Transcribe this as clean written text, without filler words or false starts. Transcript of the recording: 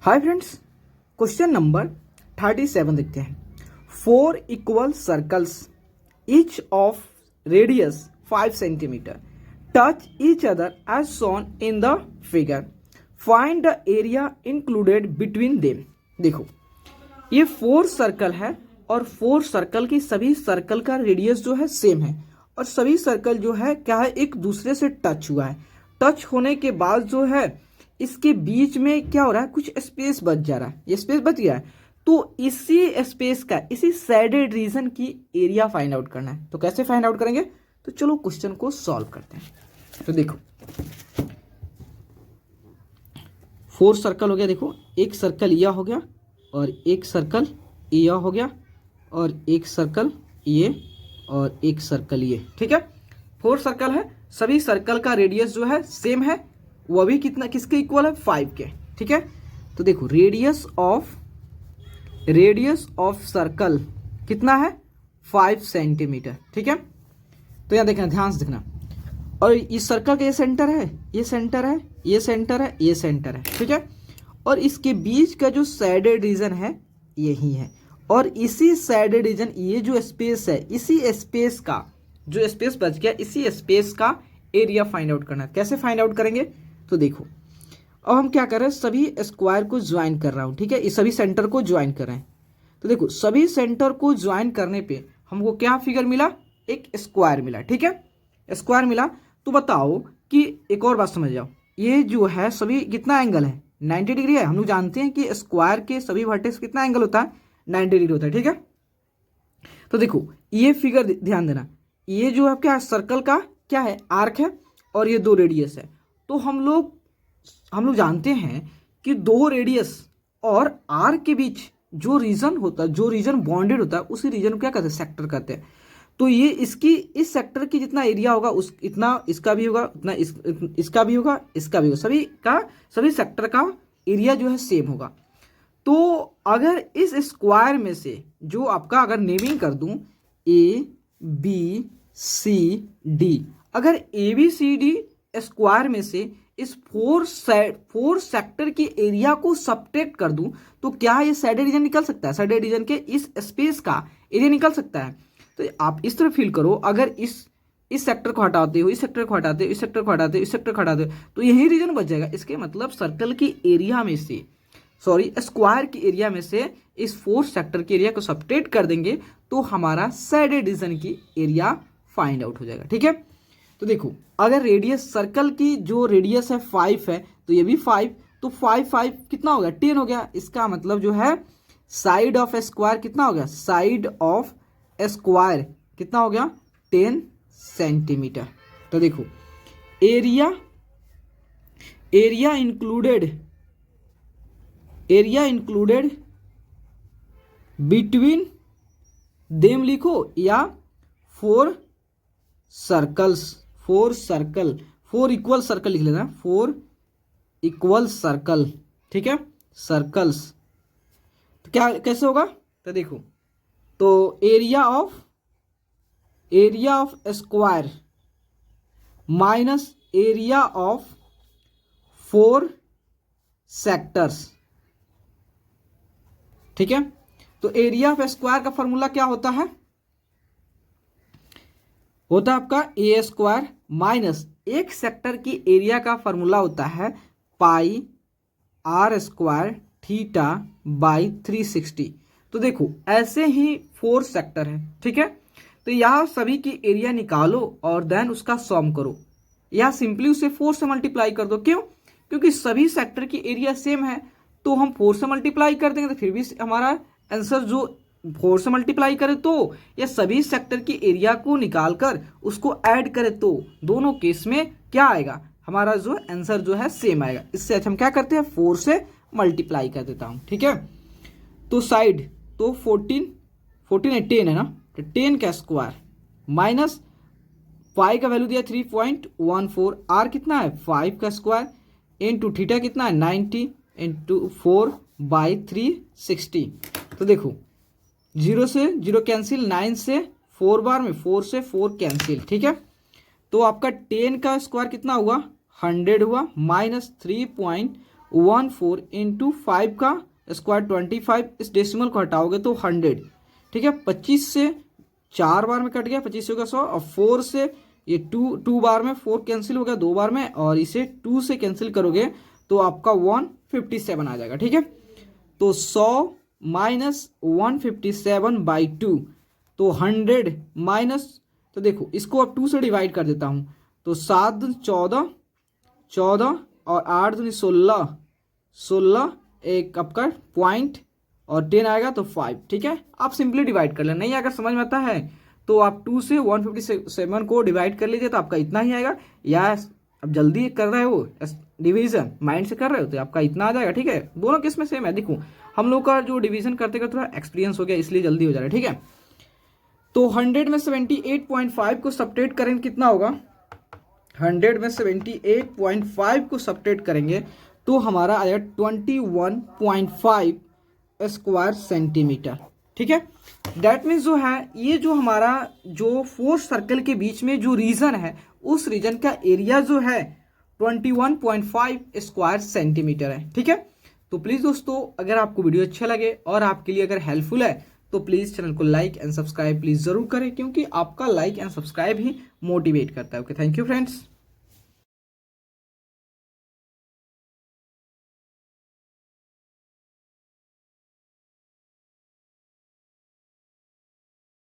Hi friends, question number 37 देखते हैं। 4 equal circles each of radius 5 centimetre touch each other as shown in the figure. Find the area included between them. देखो, ये 4 circle है और 4 circle की सभी circle का रेडियस जो है सेम है और सभी सर्कल जो है क्या है, एक दूसरे से टच हुआ है। टच होने के बाद जो है इसके बीच में क्या हो रहा है, कुछ स्पेस बच जा रहा है। ये स्पेस बच गया है तो इसी स्पेस का, इसी सैडेड रीजन की एरिया फाइंड आउट करना है। तो कैसे फाइंड आउट करेंगे, तो चलो क्वेश्चन को सॉल्व करते हैं। तो देखो, 4 सर्कल हो गया। देखो, एक सर्कल यह हो गया और एक सर्कल यह हो गया और एक सर्कल ये और एक सर्कल ये। ठीक है, 4 सर्कल है, सभी सर्कल का रेडियस जो है सेम है, वो भी कितना, किसके इक्वल है, 5 के। ठीक है, तो देखो रेडियस ऑफ सर्कल कितना है, 5 सेंटीमीटर। ठीक है, तो यहां देखना, ध्यान से देखना, और इस सर्कल का ये सेंटर है, ये सेंटर है, ये सेंटर है, ये सेंटर है। ठीक है, और इसके बीच का जो सैडेड रीजन है यही है, और इसी सैडेड रीजन, ये जो स्पेस है, इसी स्पेस का जो स्पेस बच गया, इसी स्पेस का एरिया फाइंड आउट करना है। कैसे फाइंड आउट करेंगे, तो देखो, अब हम क्या कर रहे हैं, सभी स्क्वायर को ज्वाइन कर रहा हूं। ठीक है, इस सभी सेंटर को ज्वाइन कर रहे हैं। तो देखो, सभी सेंटर को ज्वाइन करने पे हमको क्या फिगर मिला, एक स्क्वायर मिला। ठीक है, स्क्वायर मिला। तो बताओ कि एक और बात समझ जाओ, ये जो है सभी कितना एंगल है, 90 डिग्री है। हम लोग जानते हैं कि स्क्वायर के सभी वर्टेक्स कितना एंगल होता है, 90 डिग्री होता है। ठीक है, तो देखो ये फिगर ध्यान देना, ये जो है क्या, सर्कल का क्या है, आर्क है, और ये 2 रेडियस है। तो हम लोग जानते हैं कि 2 रेडियस और आर्क के बीच जो रीजन होता है, जो रीजन बॉन्डेड होता है, उसी रीजन को क्या कहते हैं, सेक्टर कहते हैं। तो ये इसकी, इस सेक्टर की जितना एरिया होगा उस इतना इसका भी होगा, उतना इसका भी होगा, इसका भी होगा, सभी सेक्टर का एरिया जो है सेम होगा। तो अगर इस स्क्वायर में से जो आपका, अगर नेमिंग कर दूं ए बी सी डी, अगर A B C D square में से इस 4 सेक्टर के एरिया को सब्ट्रैक्ट कर दूं, तो क्या ये सैडेड रीजन निकल सकता है, सैडेड रीजन के इस स्पेस का एरिया निकल सकता है। तो आप इस तरह फील करो, अगर इस सेक्टर को हटाते हो, इस सेक्टर को हटाते हो, इस सेक्टर को हटाते हो, इस सेक्टर को हटाते हो, तो यही रीजन बच जाएगा। इसके मतलब सर्कल की एरिया में से, सॉरी स्क्वायर की एरिया में से इस 4 सेक्टर के एरिया को सब्ट्रैक्ट कर देंगे तो हमारा सैडेड रीजन की एरिया फाइंड आउट हो जाएगा। ठीक है, तो देखो, अगर रेडियस, सर्कल की जो रेडियस है 5 है, तो ये भी 5, तो 5 कितना हो गया, 10 हो गया। इसका मतलब जो है साइड ऑफ स्क्वायर कितना हो गया, साइड ऑफ स्क्वायर कितना हो गया, 10 सेंटीमीटर। तो देखो, एरिया इंक्लूडेड बिटवीन देम लिखो, या 4 इक्वल सर्कल लिख लेना, 4 इक्वल सर्कल। ठीक है, सर्कल्स, तो क्या कैसे होगा, तो देखो, तो area of square minus area of 4 sectors. ठीक है, तो एरिया ऑफ स्क्वायर का फॉर्मूला क्या होता है, आपका ए स्क्वायर माइनस एक सेक्टर की एरिया का फॉर्मूला होता है पाई आर स्क्वायर थीटा बाई 360। तो देखो, ऐसे ही 4 सेक्टर है। ठीक है, तो यहाँ सभी की एरिया निकालो और देन उसका सॉम करो, या सिंपली उसे 4 से मल्टीप्लाई कर दो। क्यों, क्योंकि सभी सेक्टर की एरिया सेम है, तो हम 4 से मल्टीप्लाई कर देंगे तो फिर भी हमारा आंसर जो 4 से मल्टीप्लाई करे तो, या सभी सेक्टर की एरिया को निकालकर उसको ऐड करे तो, दोनों केस में क्या आएगा, हमारा जो आंसर जो है सेम आएगा। इससे अच्छा हम क्या करते हैं, 4 से मल्टीप्लाई कर देता हूं। ठीक है, तो साइड, तो 14 है, 10 है ना, तो 10 का स्क्वायर माइनस पाई का वैल्यू दिया 3.14, आर कितना है 5 का स्क्वायर, इनटू थीटा कितना है 90 इंटू 4/360। तो देखो, 0 से 0 कैंसिल, 9 से 4 बार में 4 से 4 कैंसिल। ठीक है, तो आपका 10 का स्क्वायर कितना हुआ, 100 हुआ, माइनस 14 इंटू 5 का स्क्वायर 25, इस डेसिमल को हटाओगे तो 100, ठीक है। 25 से 4 बार में कट गया, 25 से होगा 100, और 4 से ये 2 बार में 4 कैंसिल हो गया 2 बार में, और इसे 2 से कैंसिल करोगे तो आपका 157 आ जाएगा, ठीक है। तो 100 माइनस 157/2, तो 100 माइनस, तो देखो इसको अब 2 से डिवाइड कर देता हूं, तो 7 दूनी 14, 14 और 8 दूनी 16, 16 एक आपका पॉइंट और 10 आएगा तो 5, ठीक है। आप सिंपली डिवाइड कर लेना, नहीं अगर समझ में आता है तो आप 2 से 157 को डिवाइड कर लीजिए तो आपका इतना ही आएगा, या अब जल्दी कर रहे हो डिवीजन माइंड से कर रहे हो तो आपका इतना आ जाएगा, ठीक है। दोनों केस में सेम है, देखो हम लोग का जो डिवीजन करते करते थोड़ा एक्सपीरियंस हो गया इसलिए जल्दी हो जा रहा है, ठीक है। तो 100 में 78.5 को सब्ट्रैक्ट करेंगे कितना होगा, 100 में 78.5 को सब्ट्रैक्ट करेंगे तो हमारा आएगा 21.5 स्क्वायर सेंटीमीटर, ठीक है। दैट मीन्स जो है ये जो हमारा जो 4 सर्कल के बीच में जो रीजन है उस रीजन का एरिया जो है 21.5 स्क्वायर सेंटीमीटर है, ठीक है। तो प्लीज दोस्तों अगर आपको वीडियो अच्छा लगे और आपके लिए अगर हेल्पफुल है तो प्लीज चैनल को लाइक एंड सब्सक्राइब प्लीज जरूर करें, क्योंकि आपका like and subscribe he motivate करता है। Okay, thank you friends.